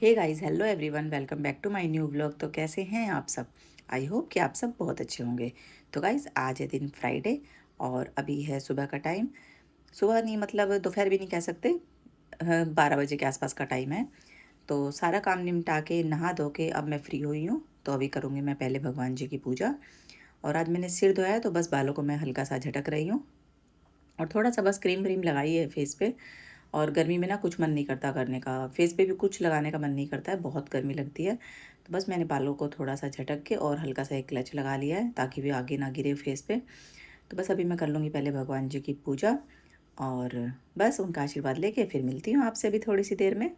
Hey guys, hello everyone, welcome back to my new vlog. तो कैसे हैं आप सब? आई होप कि आप सब बहुत अच्छे होंगे। तो गाइस, आज है दिन फ्राइडे और अभी है सुबह का टाइम। सुबह नहीं मतलब दोपहर भी नहीं कह सकते, 12 बजे के आसपास का टाइम है। तो सारा काम निपटा के नहा धो के अब मैं फ्री हुई हूँ। तो अभी करूँगी मैं पहले भगवान जी की पूजा। और आज मैंने सिर धोया है तो बस बालों को मैं हल्का सा झटक रही हूँ और थोड़ा सा बस क्रीम व्रीम लगाई है फेस पे। और गर्मी में ना कुछ मन नहीं करता करने का, फेस पे भी कुछ लगाने का मन नहीं करता है, बहुत गर्मी लगती है। तो बस मैंने बालों को थोड़ा सा झटक के और हल्का सा एक क्लच लगा लिया है ताकि वे आगे ना गिरे फेस पे। तो बस अभी मैं कर लूँगी पहले भगवान जी की पूजा और बस उनका आशीर्वाद लेके फिर मिलती हूँ आपसे अभी थोड़ी सी देर में।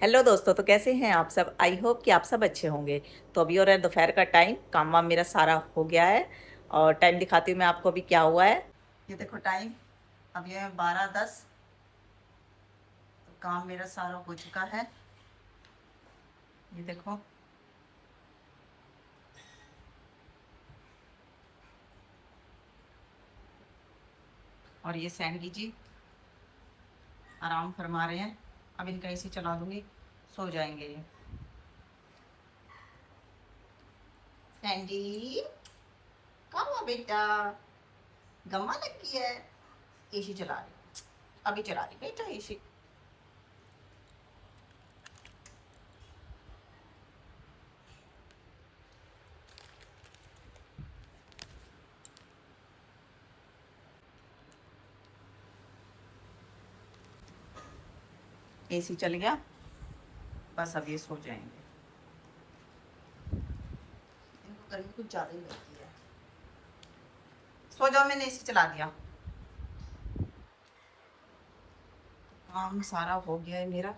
हेलो दोस्तों, तो कैसे हैं आप सब? आई होप कि आप सब अच्छे होंगे। तो अभी और है दोपहर का टाइम, काम वाम मेरा सारा हो गया है और टाइम दिखाती हूँ मैं आपको अभी क्या हुआ है। ये देखो टाइम, अब ये 12:10। तो काम मेरा सारा हो चुका है, ये देखो। और ये सैंडी जी आराम फरमा रहे हैं। अब इनका एसी चला दूंगी, सो जाएंगे ये। सैंडी, कहाँ हुआ बेटा? गम्मा लगी है। एसी चला रही, अभी चला रही बेटा एसी। एसी चल गया, बस अब ये सो जाएंगे। इनको गर्मी कुछ ज़्यादा ही लगती है। सो जाओ, मैंने एसी चला दिया। काम सारा हो गया है मेरा।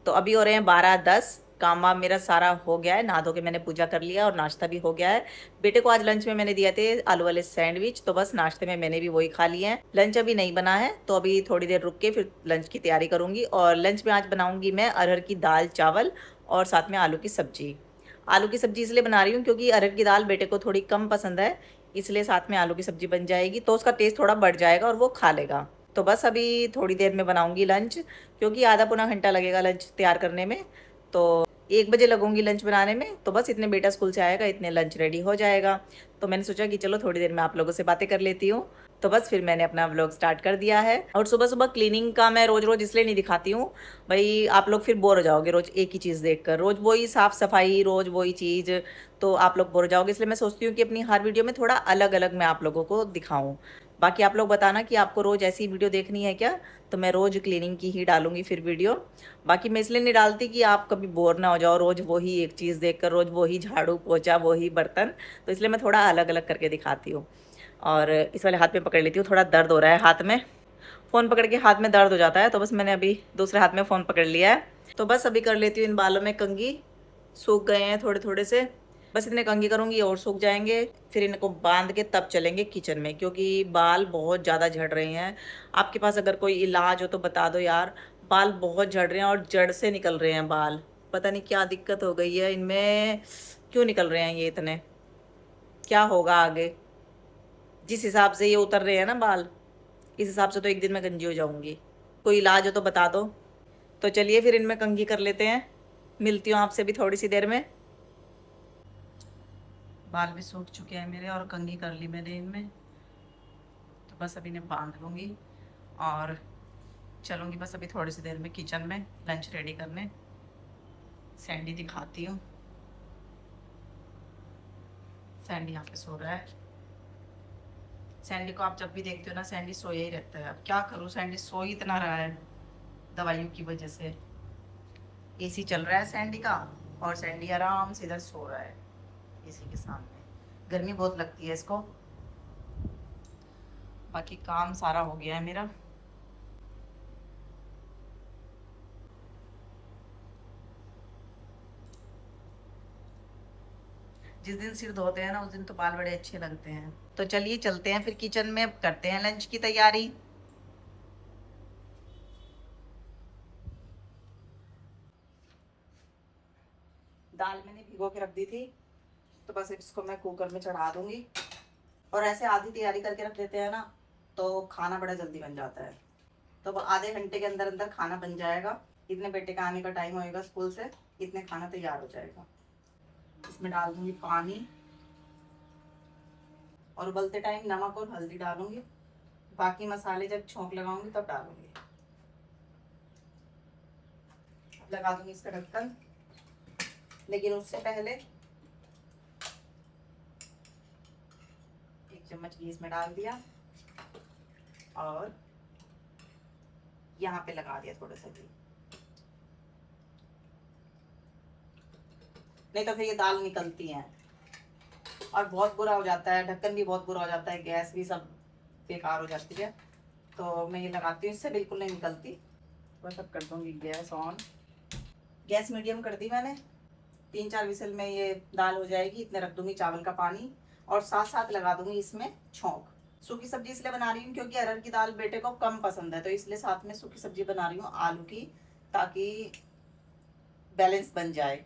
तो अभी हो रहे हैं 12:10। काम वाम मेरा सारा हो गया है, नहा धो के मैंने पूजा कर लिया और नाश्ता भी हो गया है। बेटे को आज लंच में मैंने दिया थे आलू वाले सैंडविच, तो बस नाश्ते में मैंने भी वही खा लिए हैं। लंच अभी नहीं बना है, तो अभी थोड़ी देर रुक के फिर लंच की तैयारी करूंगी। और लंच में आज बनाऊंगी मैं अरहर की दाल चावल और साथ में आलू की सब्जी। आलू की सब्जी इसलिए बना रही हूँ क्योंकि अरहर की दाल बेटे को थोड़ी कम पसंद है, इसलिए साथ में आलू की सब्जी बन जाएगी तो उसका टेस्ट थोड़ा बढ़ जाएगा और वो खा लेगा। तो बस अभी थोड़ी देर में बनाऊंगी लंच, क्योंकि आधा पौना घंटा लगेगा लंच तैयार करने में। तो 1 बजे लगूंगी लंच बनाने में, तो बस इतने बेटा स्कूल से आएगा, इतने लंच रेडी हो जाएगा। तो मैंने सोचा कि चलो थोड़ी देर में आप लोगों से बातें कर लेती हूँ। तो बस फिर मैंने अपना व्लॉग स्टार्ट कर दिया है। और सुबह सुबह क्लीनिंग का मैं रोज़ रोज़ इसलिए नहीं दिखाती हूँ, भाई आप लोग फिर बोर हो जाओगे रोज़ एक ही चीज़ देखकर, रोज़ वही साफ़ सफाई, रोज़ वही चीज़। तो आप लोग बोर हो जाओगे, इसलिए मैं सोचती हूँ कि अपनी हर वीडियो में थोड़ा अलग अलग मैं आप लोगों को दिखाऊँ। बाकी आप लोग बताना कि आपको रोज़ ऐसी वीडियो देखनी है क्या, तो मैं रोज़ क्लीनिंग की ही डालूंगी फिर वीडियो। बाकी मैं इसलिए नहीं डालती कि आप कभी बोर ना हो जाओ रोज़ वही एक चीज़ देखकर, रोज़ वही झाड़ू पोछा वही बर्तन। तो इसलिए मैं थोड़ा अलग अलग करके दिखाती हूँ। और इस वाले हाथ में पकड़ लेती हूँ, थोड़ा दर्द हो रहा है हाथ में, फ़ोन पकड़ के हाथ में दर्द हो जाता है, तो बस मैंने अभी दूसरे हाथ में फ़ोन पकड़ लिया है। तो बस अभी कर लेती हूँ इन बालों में कंघी, सूख गए हैं थोड़े थोड़े से। बस इतने कंघी करूँगी और सूख जाएंगे, फिर इनको बांध के तब चलेंगे किचन में, क्योंकि बाल बहुत ज़्यादा झड़ रहे हैं। आपके पास अगर कोई इलाज हो तो बता दो यार, बाल बहुत झड़ रहे हैं और जड़ से निकल रहे हैं बाल। पता नहीं क्या दिक्कत हो गई है इनमें, क्यों निकल रहे हैं ये इतने, क्या होगा आगे? जिस हिसाब से ये उतर रहे हैं ना बाल, इस हिसाब से तो एक दिन में गंजी हो जाऊंगी। कोई इलाज हो तो बता दो। तो चलिए फिर इनमें कंघी कर लेते हैं, मिलती हूँ आपसे भी थोड़ी सी देर में। बाल भी सूख चुके हैं मेरे और कंघी कर ली मैंने इनमें। तो बस अभी इन्हें बांध लूँगी और चलूँगी बस अभी थोड़ी सी देर में किचन में लंच रेडी करने। सैंडी दिखाती हूँ, सैंडी यहाँ पे सो रहा है। सैंडी को आप जब भी देखते हो ना, सैंडी सोया ही रहता है। अब क्या करूँ, सैंडी सो ही इतना रहा है दवाइयों की वजह से। एसी चल रहा है सैंडी का, और सैंडी आराम से इधर सो रहा है एसी के सामने। गर्मी बहुत लगती है इसको। बाकी काम सारा हो गया है मेरा। जिस दिन सिर धोते हैं ना उस दिन तो बाल बड़े अच्छे लगते हैं। तो चलिए चलते हैं फिर किचन में, करते हैं लंच की तैयारी। दाल मैंने भिगो के रख दी थी, तो बस इसको मैं कुकर में चढ़ा दूंगी। और ऐसे आधी तैयारी करके रख देते हैं ना, तो खाना बड़ा जल्दी बन जाता है। तो वो आधे घंटे के अंदर अंदर खाना बन जाएगा। इतने बेटे का आने का टाइम होएगा स्कूल से, इतने खाना तैयार हो जाएगा। इसमें डाल दूंगी पानी, और उबलते टाइम नमक और हल्दी डालूंगी। बाकी मसाले जब छोंक लगाऊंगी तब डालूंगी। लगा दूंगी इसका ढक्कन, लेकिन उससे पहले 1 चम्मच घी इसमें डाल दिया, और यहाँ पे लगा दिया थोड़ा सा घी। नहीं तो फिर ये दाल निकलती है और बहुत बुरा हो जाता है, ढक्कन भी बहुत बुरा हो जाता है, गैस भी सब बेकार हो जाती है। तो मैं ये लगाती हूँ, इससे बिल्कुल नहीं निकलती। बस अब कर दूँगी गैस ऑन। गैस मीडियम कर दी मैंने। 3-4 विसल में ये दाल हो जाएगी। इतने रख दूंगी चावल का पानी, और साथ साथ लगा दूंगी इसमें छोंक। सूखी सब्जी इसलिए बना रही हूँ क्योंकि अरहर की दाल बेटे को कम पसंद है, तो इसलिए साथ में सूखी सब्जी बना रही हूँ आलू की, ताकि बैलेंस बन जाए।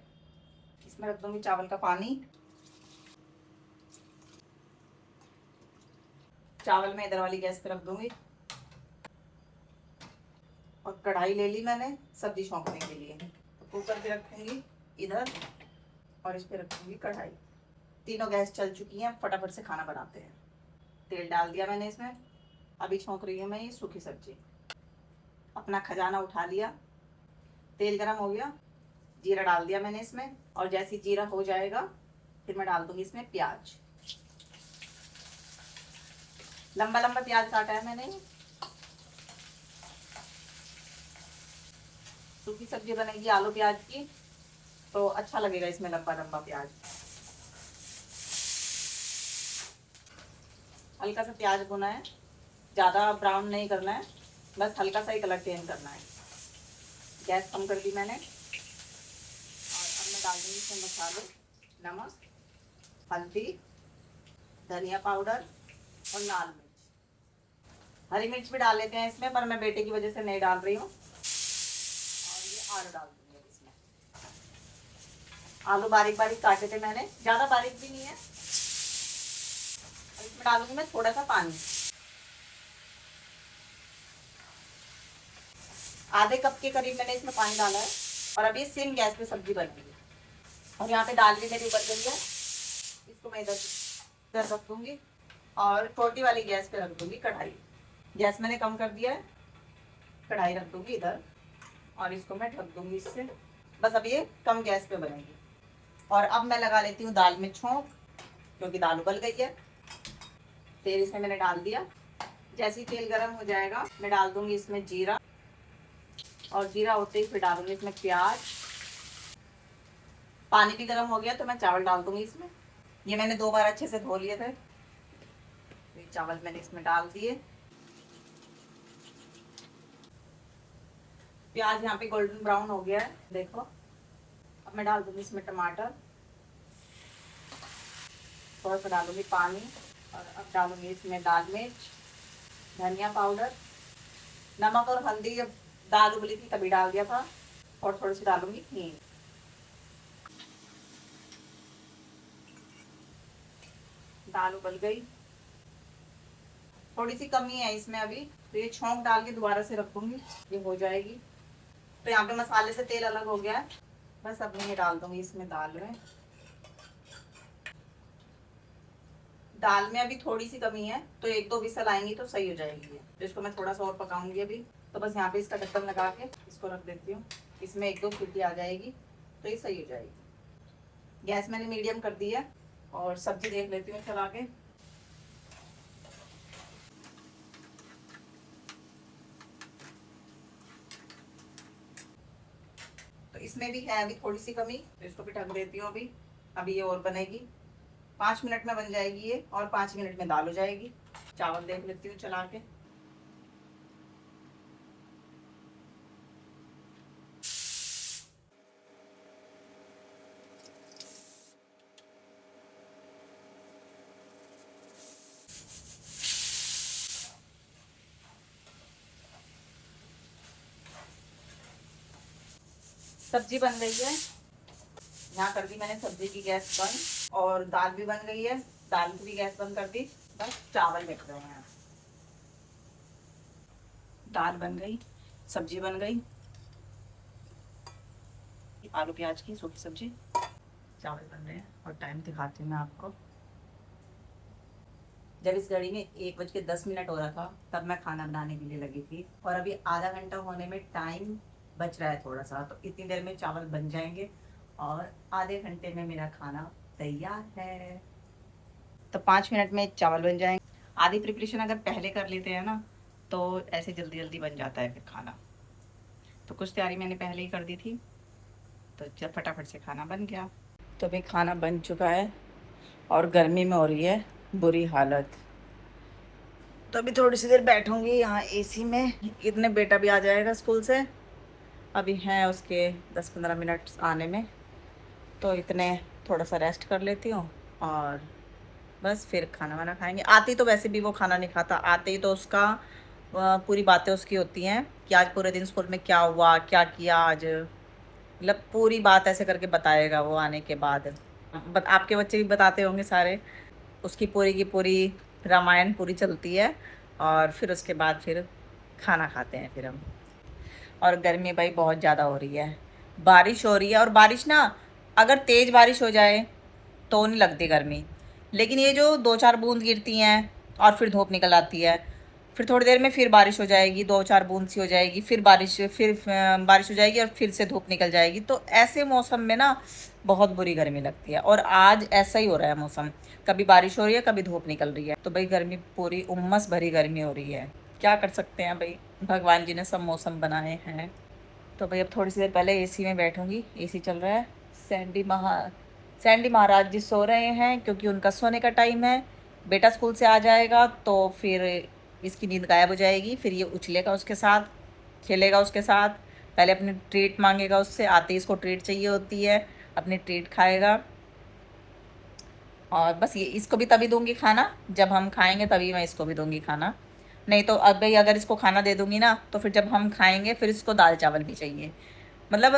इसमें रख दूंगी चावल का पानी। चावल में इधर वाली गैस पे रख दूंगी, और कढ़ाई ले ली मैंने सब्जी छोंकने के लिए। तो कुकर पे रखूंगी इधर, और इस पे रखूंगी कढ़ाई। तीनों गैस चल चुकी हैं, फटाफट से खाना बनाते हैं। तेल डाल दिया मैंने इसमें। अभी छोंक रही हूँ मैं ये सूखी सब्जी। अपना खजाना उठा लिया, तेल गरम हो गया, जीरा डाल दिया मैंने इसमें। और जैसे ही जीरा हो जाएगा फिर मैं डाल दूंगी इसमें प्याज। लंबा लंबा प्याज काटा है मैंने। सूखी सब्जी बनेगी आलू प्याज की, तो अच्छा लगेगा इसमें लंबा लंबा प्याज। हल्का सा प्याज भुना है, ज़्यादा ब्राउन नहीं करना है, बस हल्का सा ही कलर चेंज करना है। गैस कम कर दी मैंने, और अब मैं डाल दूँगी इसमें मसाले। नमक, हल्दी, धनिया पाउडर और लाल मिर्च। हरी मिर्च भी डाल लेते हैं इसमें, पर मैं बेटे की वजह से नहीं डाल रही हूँ। और ये आलू डाल दूँगी इसमें। आलू बारीक बारीक काटे थे मैंने, ज़्यादा बारीक भी नहीं है। और इसमें डालूंगी मैं थोड़ा सा पानी। आधे कप के करीब मैंने इसमें पानी डाला है, और अभी सिम गैस पे सब्जी बनेगी। और यहाँ पे दाल भी मेरी उबल गई है। इसको मैं इधर इधर रख दूँगी, और छोटी वाली गैस पे रख दूँगी कढ़ाई। गैस मैंने कम कर दिया है। कढ़ाई रख दूँगी इधर, और इसको मैं ढक दूँगी इससे। बस अब ये कम गैस पे बनेगी। और अब मैं लगा लेती हूँ दाल में छोंक, क्योंकि दाल उबल गई है। तेल इसमें मैंने डाल दिया। जैसे ही तेल गर्म हो जाएगा मैं डाल दूँगी इसमें जीरा, और जीरा होते ही फिर डालूंगी इसमें प्याज। पानी भी गर्म हो गया तो मैं चावल डाल दूंगी इसमें। ये मैंने 2 बार अच्छे से धो लिए थे। ये चावल मैंने इसमें डाल दिए। प्याज यहाँ पे गोल्डन ब्राउन हो गया है, देखो। अब मैं डाल दूंगी इसमें टमाटर, थोड़ा सा डालूंगी पानी, और अब डालूंगी इसमें लाल मिर्च, धनिया पाउडर, नमक और हल्दी। जब दाल उबली थी तभी डाल दिया था। और थोड़ी सी डालूंगी हींग। दाल उबल गई, थोड़ी सी कमी है इसमें अभी, तो ये छोंक डाल के दोबारा से रख दूंगी, ये हो जाएगी। तो यहाँ पे मसाले से तेल अलग हो गया है। बस अब मैं ये डाल दूंगी इसमें दाल में। दाल में अभी थोड़ी सी कमी है, तो 1-2 विसल आएंगी तो सही हो जाएगी ये। तो इसको मैं थोड़ा सा और पकाऊंगी अभी। तो बस यहाँ पे इसका ढक्कन लगा के इसको रख देती हूँ। इसमें 1-2 सीटी आ जाएगी तो ये सही हो जाएगी। गैस मैंने मीडियम कर दी है, और सब्जी देख लेती हूँ चला के। तो इसमें भी है अभी थोड़ी सी कमी, तो इसको भी ढक देती हूँ अभी। अभी ये और बनेगी, 5 मिनट में बन जाएगी ये, और 5 मिनट में दाल हो जाएगी। चावल देख लेती हूँ चला के। सब्जी बन गई है, यहाँ कर दी मैंने सब्जी की गैस बंद, और दाल भी बन गई है, दाल की भी गैस बंद कर दी। बस चावल बैठ रहे हैं। दाल बन गई, सब्जी बन गई, आलू प्याज की सूखी सब्जी, चावल बन रहे हैं। और टाइम दिखाती हूँ मैं आपको। जब इस घड़ी में 1:10 हो रहा था, तब मैं खाना बनाने के लिए लगी थी, और अभी आधा घंटा होने में टाइम बच रहा है थोड़ा सा, तो इतनी देर में चावल बन जाएंगे और आधे घंटे में मेरा खाना तैयार है। तो 5 मिनट में चावल बन जाएंगे। आधी प्रिपरेशन अगर पहले कर लेते हैं ना, तो ऐसे जल्दी जल्दी बन जाता है फिर खाना। तो कुछ तैयारी मैंने पहले ही कर दी थी, तो जब फटाफट से खाना बन गया। तो अभी खाना बन चुका है, और गर्मी में हो रही है बुरी हालत। तो अभी थोड़ी सी देर बैठूंगी यहाँ एसी में। इतने बेटा भी आ जाएगा स्कूल से, अभी हैं उसके 10-15 मिनट आने में, तो इतने थोड़ा सा रेस्ट कर लेती हूँ, और बस फिर खाना वाना खाएंगे। आते ही तो वैसे भी वो खाना नहीं खाता, आते ही तो उसका पूरी बातें उसकी होती हैं कि आज पूरे दिन स्कूल में क्या हुआ, क्या किया आज, मतलब पूरी बात ऐसे करके बताएगा वो आने के बाद। आपके बच्चे भी बताते होंगे सारे, उसकी पूरी की पूरी रामायण पूरी चलती है, और फिर उसके बाद फिर खाना खाते हैं फिर हम। और गर्मी भाई बहुत ज़्यादा हो रही है, बारिश हो रही है, और बारिश ना अगर तेज़ बारिश हो जाए तो नहीं लगती गर्मी, लेकिन ये जो 2-4 बूंद गिरती हैं और फिर धूप निकल आती है, फिर थोड़ी देर में फिर बारिश हो जाएगी, 2-4 बूंद सी हो जाएगी, फिर बारिश हो जाएगी, और फिर से धूप निकल जाएगी। तो ऐसे मौसम में ना बहुत बुरी गर्मी लगती है, और आज ऐसा ही हो रहा है मौसम, कभी बारिश हो रही है कभी धूप निकल रही है। तो भाई गर्मी पूरी उम्मस भरी गर्मी हो रही है, क्या कर सकते हैं भाई, भगवान जी ने सब मौसम बनाए हैं। तो भाई अब थोड़ी सी देर पहले एसी में बैठूंगी, एसी चल रहा है। सैंडी महाराज जी सो रहे हैं, क्योंकि उनका सोने का टाइम है। बेटा स्कूल से आ जाएगा तो फिर इसकी नींद गायब हो जाएगी, फिर ये उछलेगा उसके साथ, खेलेगा उसके साथ, पहले अपनी ट्रीट मांगेगा उससे, आते ही इसको ट्रीट चाहिए होती है, अपनी ट्रीट खाएगा। और बस ये इसको भी तभी दूंगी खाना जब हम खाएंगे, तभी मैं इसको भी दूंगी खाना। नहीं तो अब भाई अगर इसको खाना दे दूंगी ना, तो फिर जब हम खाएंगे फिर इसको दाल चावल भी चाहिए। मतलब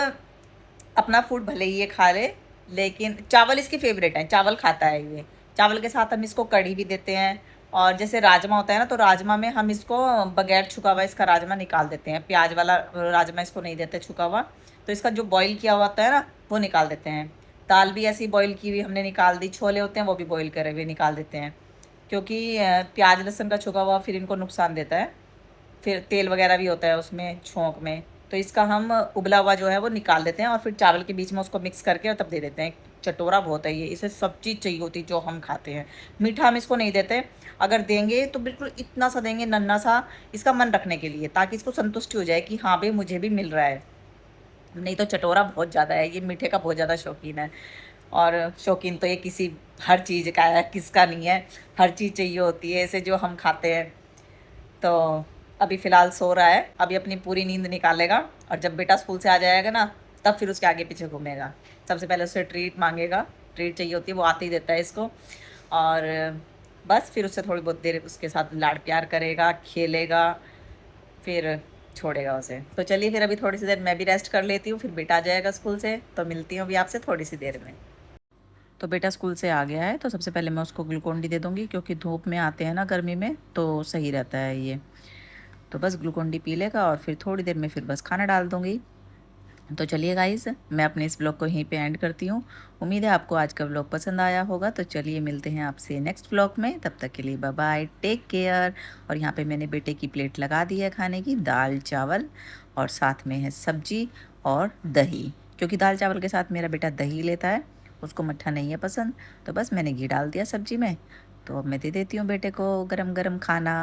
अपना फूड भले ही ये खा ले, लेकिन चावल इसकी फेवरेट है, चावल खाता है ये। चावल के साथ हम इसको कढ़ी भी देते हैं, और जैसे राजमा होता है ना, तो राजमा में हम इसको बगैर छुका हुआ इसका राजमा निकाल देते हैं, प्याज वाला राजमा इसको नहीं देते छुका हुआ, तो इसका जो बॉईल किया हुआ होता है ना वो निकाल देते हैं। दाल भी ऐसी बॉईल की हुई हमने निकाल दी, छोले होते हैं वो भी बॉईल करे हुए निकाल देते हैं, क्योंकि प्याज लहसुन का छुका हुआ फिर इनको नुकसान देता है, फिर तेल वगैरह भी होता है उसमें छोंक में, तो इसका हम उबला हुआ जो है वो निकाल देते हैं, और फिर चावल के बीच में उसको मिक्स करके और तब दे देते हैं। चटोरा बहुत है ये, इसे सब चीज़ चाहिए होती है जो हम खाते हैं। मीठा हम इसको नहीं देते, अगर देंगे तो बिल्कुल इतना सा देंगे, नन्ना सा, इसका मन रखने के लिए, ताकि इसको संतुष्टि हो जाए कि हाँ भाई मुझे भी मिल रहा है। नहीं तो चटोरा बहुत ज़्यादा है ये, मीठे का बहुत ज़्यादा शौकीन है। और शौकीन तो ये किसी हर चीज़ का है, किसका नहीं है, हर चीज़ चाहिए होती है इसे जो हम खाते हैं। तो अभी फ़िलहाल सो रहा है, अभी अपनी पूरी नींद निकालेगा, और जब बेटा स्कूल से आ जाएगा ना, तब फिर उसके आगे पीछे घूमेगा। सबसे पहले उससे ट्रीट मांगेगा, ट्रीट चाहिए होती है, वो आते ही देता है इसको, और बस फिर उससे थोड़ी बहुत देर उसके साथ लाड प्यार करेगा, खेलेगा, फिर छोड़ेगा उसे। तो चलिए फिर अभी थोड़ी सी देर मैं भी रेस्ट कर लेती हूँ, फिर बेटा आ जाएगा स्कूल से, तो मिलती हूँ अभी आपसे थोड़ी सी देर में। तो बेटा स्कूल से आ गया है, तो सबसे पहले मैं उसको ग्लूकोन डी दे दूँगी, क्योंकि धूप में आते हैं ना गर्मी में, तो सही रहता है ये। तो बस ग्लूकोन डी पी लेगा, और फिर थोड़ी देर में फिर बस खाना डाल दूँगी। तो चलिए गाइस, मैं अपने इस ब्लॉग को यहीं पे एंड करती हूँ। उम्मीद है आपको आज का ब्लॉग पसंद आया होगा। तो चलिए मिलते हैं आपसे नेक्स्ट ब्लॉग में, तब तक के लिए बाय बाय, टेक केयर। और यहाँ पे मैंने बेटे की प्लेट लगा दी है खाने की, दाल चावल, और साथ में है सब्जी और दही, क्योंकि दाल चावल के साथ मेरा बेटा दही लेता है, उसको मट्ठा नहीं है पसंद। तो बस मैंने घी डाल दिया सब्जी में। तो अब मैं दे देती हूँ बेटे को गरम गरम खाना।